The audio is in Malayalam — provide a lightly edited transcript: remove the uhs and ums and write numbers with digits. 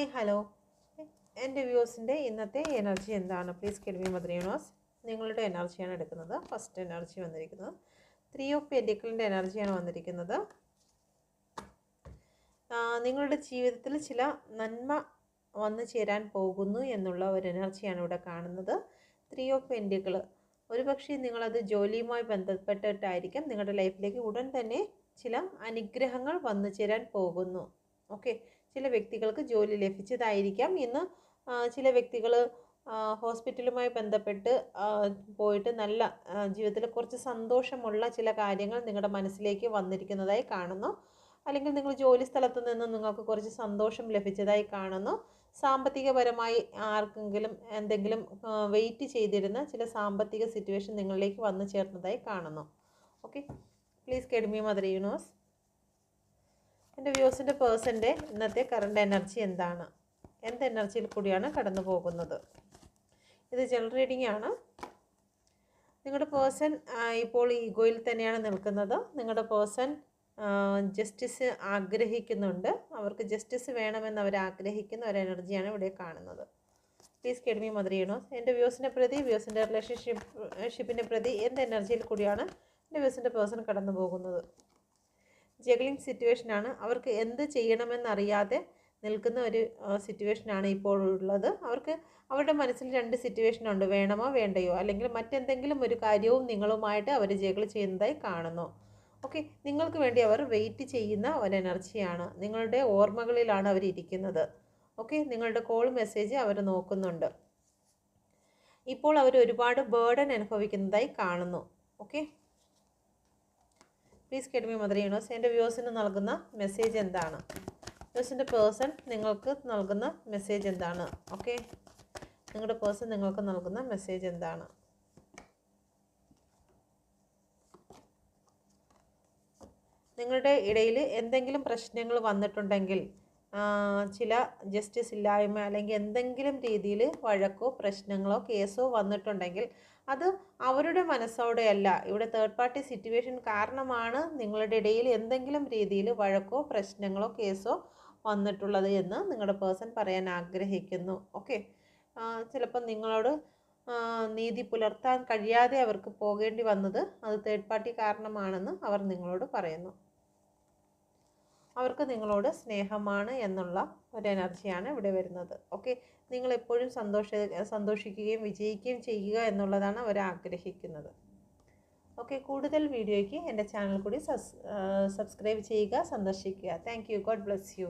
ഹായ് ഹലോ, എൻ്റെ വ്യൂസിൻ്റെ ഇന്നത്തെ എനർജി എന്താണ്? Please get me mother universe. നിങ്ങളുടെ എനർജിയാണ് എടുക്കുന്നത്. ഫസ്റ്റ് എനർജി വന്നിരിക്കുന്നത് 3 ഓഫ് പെൻറ്റിക്കിളിൻ്റെ എനർജിയാണ് വന്നിരിക്കുന്നത്. നിങ്ങളുടെ ജീവിതത്തിൽ ചില നന്മ വന്നു ചേരാൻ പോകുന്നു എന്നുള്ള ഒരു എനർജിയാണ് ഇവിടെ കാണുന്നത്. 3 ഓഫ് പെൻറ്റിക്കിൾ ഒരുപക്ഷെ നിങ്ങളത് ജോലിയുമായി ബന്ധപ്പെട്ടിട്ടായിരിക്കും. നിങ്ങളുടെ ലൈഫിലേക്ക് ഉടൻ തന്നെ ചില അനുഗ്രഹങ്ങൾ വന്നു ചേരാൻ പോകുന്നു. ഓക്കെ, ചില വ്യക്തികൾക്ക് ജോലി ലഭിച്ചതായിരിക്കാം. ഇന്ന് ചില വ്യക്തികൾ ഹോസ്പിറ്റലുമായി ബന്ധപ്പെട്ട് പോയിട്ട് നല്ല ജീവിതത്തിൽ കുറച്ച് സന്തോഷമുള്ള ചില കാര്യങ്ങൾ നിങ്ങളുടെ മനസ്സിലേക്ക് വന്നിരിക്കുന്നതായി കാണുന്നു. അല്ലെങ്കിൽ നിങ്ങൾ ജോലി സ്ഥലത്ത് നിന്ന് നിങ്ങൾക്ക് കുറച്ച് സന്തോഷം ലഭിച്ചതായി കാണുന്നു. സാമ്പത്തികപരമായി ആർക്കെങ്കിലും എന്തെങ്കിലും വെയിറ്റ് ചെയ്തിരുന്ന ചില സാമ്പത്തിക സിറ്റുവേഷൻ നിങ്ങളിലേക്ക് വന്നു ചേർന്നതായി കാണുന്നു. Okay, please get me mother universe. എൻ്റെ വ്യൂസിൻ്റെ പേഴ്സൻ്റെ ഇന്നത്തെ കറണ്ട് എനർജി എന്താണ്? എന്ത് എനർജിയിൽ കൂടിയാണ് കടന്നു പോകുന്നത്? ഇത് ജനറൽ റീഡിംഗ് ആണ്. നിങ്ങളുടെ പേഴ്സൺ ഇപ്പോൾ ഈഗോയിൽ തന്നെയാണ് നിൽക്കുന്നത്. നിങ്ങളുടെ പേഴ്സൺ ജസ്റ്റിസ് ആഗ്രഹിക്കുന്നുണ്ട്. അവർക്ക് ജസ്റ്റിസ് വേണമെന്ന് അവർ ആഗ്രഹിക്കുന്ന ഒരു എനർജിയാണ് ഇവിടെ കാണുന്നത്. Please get me mother universe. എൻ്റെ വ്യൂസിനെ പ്രതി, വ്യൂസിൻ്റെ റിലേഷൻഷിപ്പിനെ പ്രതി എന്ത് എനർജിയിൽ കൂടിയാണ് എൻ്റെ വ്യൂസിൻ്റെ പേഴ്സൺ കടന്നു പോകുന്നത്? ജഗ്ലിംഗ് സിറ്റുവേഷനാണ്. അവർക്ക് എന്ത് ചെയ്യണമെന്നറിയാതെ നിൽക്കുന്ന ഒരു സിറ്റുവേഷനാണ് ഇപ്പോൾ ഉള്ളത്. അവരുടെ മനസ്സിൽ 2 സിറ്റുവേഷനുണ്ട്. വേണമോ വേണ്ടയോ, അല്ലെങ്കിൽ മറ്റെന്തെങ്കിലും ഒരു കാര്യവും നിങ്ങളുമായിട്ട് അവർ ജഗ്ൾ ചെയ്യുന്നതായി കാണുന്നു. ഓക്കെ, നിങ്ങൾക്ക് വേണ്ടി അവർ വെയിറ്റ് ചെയ്യുന്ന ഒരു എനർജിയാണ്. നിങ്ങളുടെ ഓർമ്മകളിലാണ് അവർ ഇരിക്കുന്നത്. ഓക്കെ, നിങ്ങളുടെ കോൾ മെസ്സേജ് അവർ നോക്കുന്നുണ്ട്. ഇപ്പോൾ അവർ ഒരുപാട് ബേർഡൻ അനുഭവിക്കുന്നതായി കാണുന്നു. Okay, please get me mother universe. എൻ്റെ വ്യൂസിന് നൽകുന്ന മെസ്സേജ് എന്താണ്? വ്യൂസിൻ്റെ പേഴ്സൺ നിങ്ങൾക്ക് നൽകുന്ന മെസ്സേജ് എന്താണ്? ഓക്കെ, നിങ്ങളുടെ പേഴ്സൺ നിങ്ങൾക്ക് നൽകുന്ന മെസ്സേജ് എന്താണ്? നിങ്ങളുടെ ഇടയിൽ എന്തെങ്കിലും പ്രശ്നങ്ങൾ വന്നിട്ടുണ്ടെങ്കിൽ, ചില ജസ്റ്റിസ് ഇല്ലായ്മ അല്ലെങ്കിൽ എന്തെങ്കിലും രീതിയിൽ വഴക്കോ പ്രശ്നങ്ങളോ കേസോ വന്നിട്ടുണ്ടെങ്കിൽ അത് അവരുടെ മനസ്സോടെയല്ല, ഇവിടെ തേർഡ് പാർട്ടി സിറ്റുവേഷൻ കാരണമാണ് നിങ്ങളുടെ ഇടയിൽ എന്തെങ്കിലും രീതിയിൽ വഴക്കോ പ്രശ്നങ്ങളോ കേസോ വന്നിട്ടുള്ളത് എന്ന് നിങ്ങളുടെ പേഴ്സൺ പറയാൻ ആഗ്രഹിക്കുന്നു. ഓക്കെ, ചിലപ്പോൾ നിങ്ങളോട് നീതി പുലർത്താൻ കഴിയാതെ അവർക്ക് പോകേണ്ടി വന്നത് അത് തേർഡ് പാർട്ടി കാരണമാണെന്ന് അവർ നിങ്ങളോട് പറയുന്നു. അവർക്ക് നിങ്ങളോട് സ്നേഹമാണ് എന്നുള്ള ഒരു എനർജിയാണ് ഇവിടെ വരുന്നത്. ഓക്കെ, നിങ്ങൾ എപ്പോഴും സന്തോഷിക്കുകയും വിജയിക്കുകയും ചെയ്യുക എന്നുള്ളതാണ് അവർ ആഗ്രഹിക്കുന്നത്. ഓക്കെ, കൂടുതൽ വീഡിയോയ്ക്ക് എൻ്റെ ചാനൽ കൂടി സബ്സ്ക്രൈബ് ചെയ്യുക, സന്ദർശിക്കുക. Thank you. God bless you.